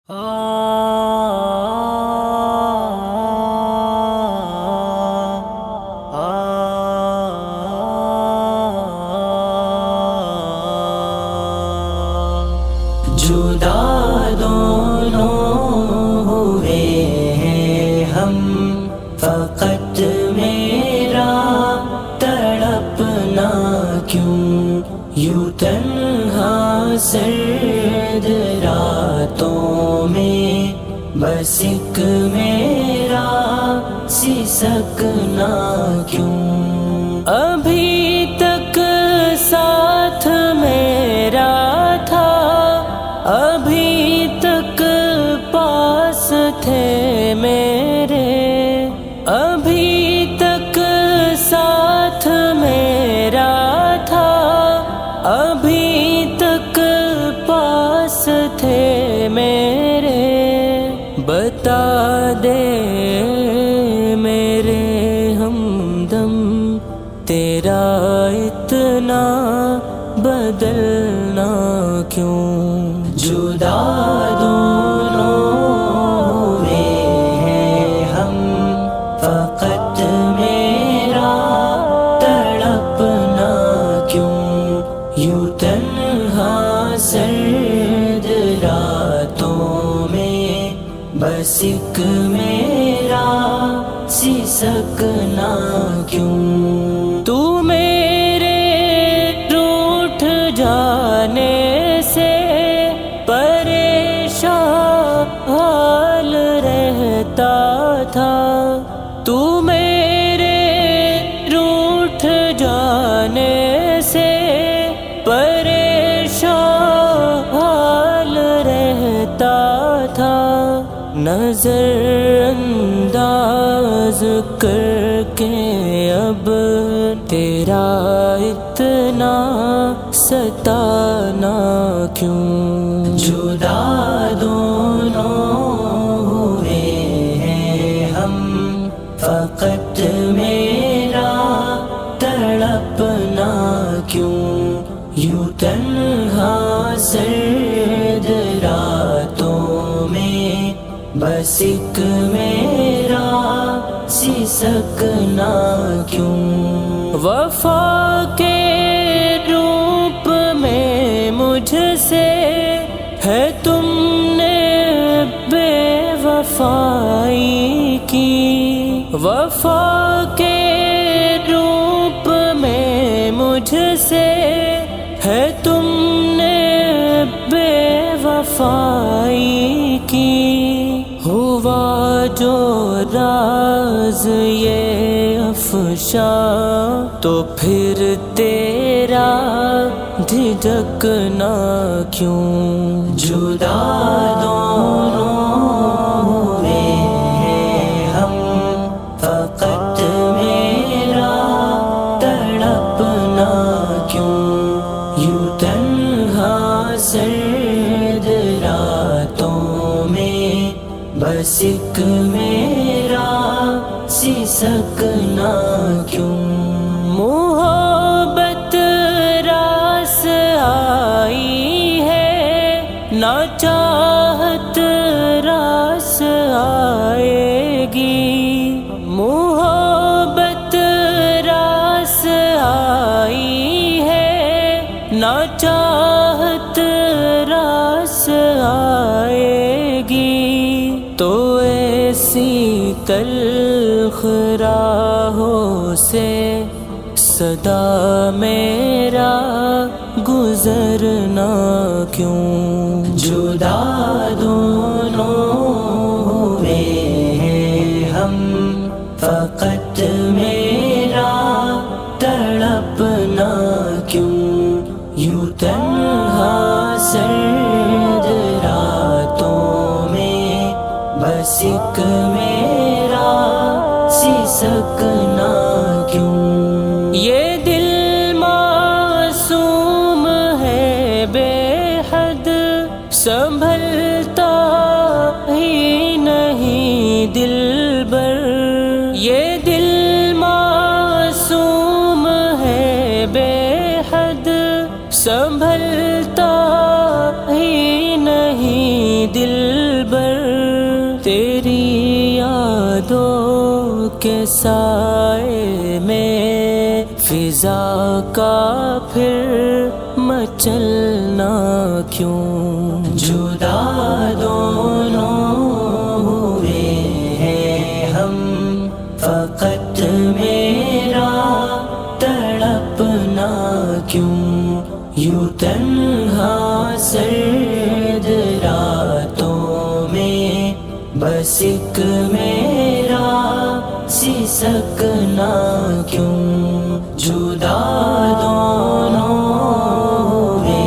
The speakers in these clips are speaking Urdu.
جدا دونوں ہوئے ہیں ہم، فقط میرا تڑپنا کیوں یوں تنہا سرد راتوں میں، بس ایک میرا سسکنا کیوں؟ ابھی تک ساتھ میرا تھا، ابھی تک پاس تھے میرے، ابھی تک ساتھ میرا تھا، ابھی تک پاس تھے میرے، بتا دے میرے ہمدم تیرا اتنا بدلنا کیوں؟ جدا دونوں ہوئے ہیں ہم، فقط میرا تڑپنا کیوں یوں تنہا سرد راتوں میں، بس ایک میرا سسکنا کیوں؟ تو میرے روٹھ جانے سے پریشان حال رہتا تھا، تو میرے روٹھ جانے سے پریشان حال رہتا تھا، نظر انداز کر کے اب تیرا اتنا ستانا کیوں؟ جدا دونوں ہوئے ہیں ہم، فقط میرا تڑپنا کیوں یوں تنہا سرد راتوں میں، بس ایک میرا سسکنا کیوں؟ وفا کے روپ میں مجھ سے ہے تم نے بے وفائی کی، وفا کے روپ میں مجھ سے ہے تم نے بے وفائی کی، ہوا جو راز یہ افشا تو پھر تیرا جھجکنا کیوں؟ جدا دونوں ہوئے ہیں ہم، فقط میرا تڑپنا کیوں یوں تنہا سرد راتوں میں، بس ایک میرا سسکنا کیوں؟ محبت راس آئی ہے، نہ چاہت راس آئے گی، محبت راس آئی ہے، نہ چاہت راس آئے گی، تو ایسی تلخ راہوں سے صدا میرا گزرنا کیوں؟ جدا دونوں ہوئے ہیں ہم، فقط میرا تڑپنا کیوں یوں تنہا سرد راتوں میں، بس ایک میرا سسکنا کیوں؟ یہ دل معصوم ہے بے حد، سنبھلتا ہی نہیں دلبر، یہ دل معصوم ہے بے حد، سنبھلتا ہی نہیں دل کے سائے میں فضا کا پھر مچلنا کیوں؟ جدا دونوں ہوئے ہیں ہم، فقط میرا تڑپنا کیوں؟ یوں تنہا سرد راتوں میں بس ایک میرا سسکنا کیوں؟ جدا دونوں ہوئے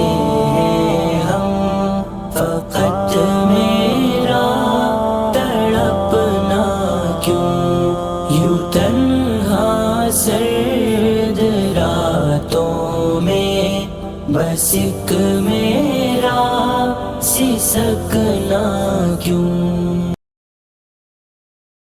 ہیں ہم، فقط میرا تڑپنا کیوں؟ یوں تنہا سرد راتوں میں بس ایک میرا سسکنا کیوں؟